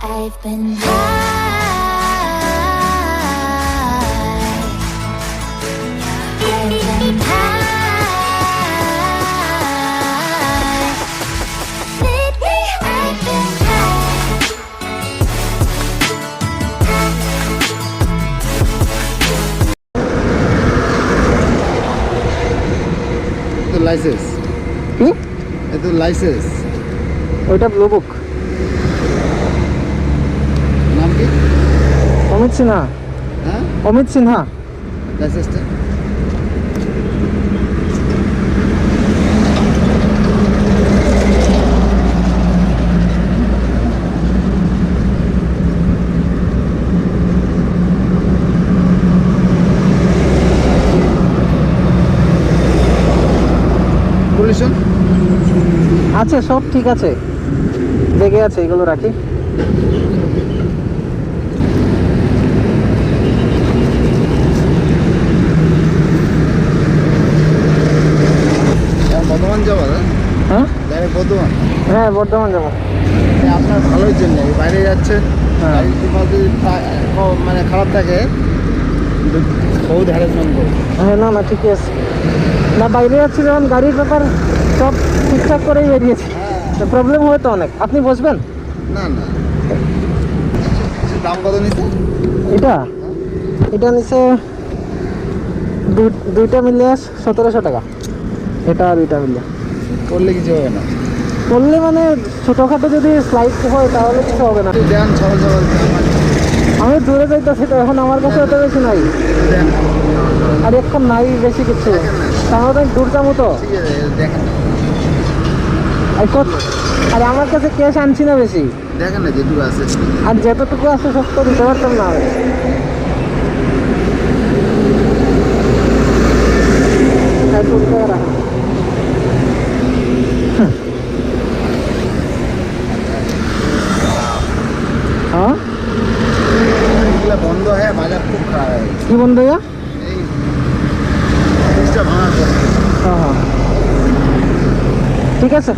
I've been high. I've been high. Lately I've been তো licence কি এত licence ওইটা ব্লু বুক। নাম কি? অমিত সিনহা। হ্যাঁ অমিত সিনহা। লাইসেন্সটা পলিউশন আছে, সব ঠিক আছে, দেখে আছে, এগুলো রাখি। বর্ধমান যাবো? হ্যাঁ ডাইরেক্ট বর্ধমান? হ্যাঁ, বর্ধমান যাবো। আপনার ভালোই জন্য বাইরে যাচ্ছেন, হ্যাঁ। গাড়ি যদি মানে খারাপ থাকে বহুত হ্যারাসমেন্ট করবে। হ্যাঁ, না না ঠিকই আছে। না, বাইরে যাচ্ছি যখন গাড়ির ব্যাপার সব ঠিকঠাক করেই বেরিয়েছি, প্রবলেম হয় তো অনেক। আপনি বসবেন? না না, দাম কত নিচ্ছে এটা এটা নিচে দুইটা মিলিয়ে 1700 টাকা। এটা আর এটা মিলিয়ে করলে কিছু হবে না? করলে মানে ছোটোখাটো যদি স্লাইড হয় তাহলে কিছু হবে না। দেন সকাল সকাল আমি দূরে যাইতেছি তো, এখন আমার কাছে অত বেশি নাই, দেন, আর এখন নাই বেশি কিছু, তাহলে আমি দূর যাবো তো। ঠিক আছে দেখেন, আর আমার কাছে ক্যাশ আনছি না বেশি, দেখেন না যেটুকু আছে। আর যতটুকু আছে সব তো দিতে পারতাম না আমি। হ্যাঁ, এগুলো বন্ধ হয়ে বাজার খুব খারাপ হয়ে গেছে। কি বন্ধ হইয়া? এই জিনিসটা ভাঙা করছে। হ্যাঁ হ্যাঁ, ঠিক আছে।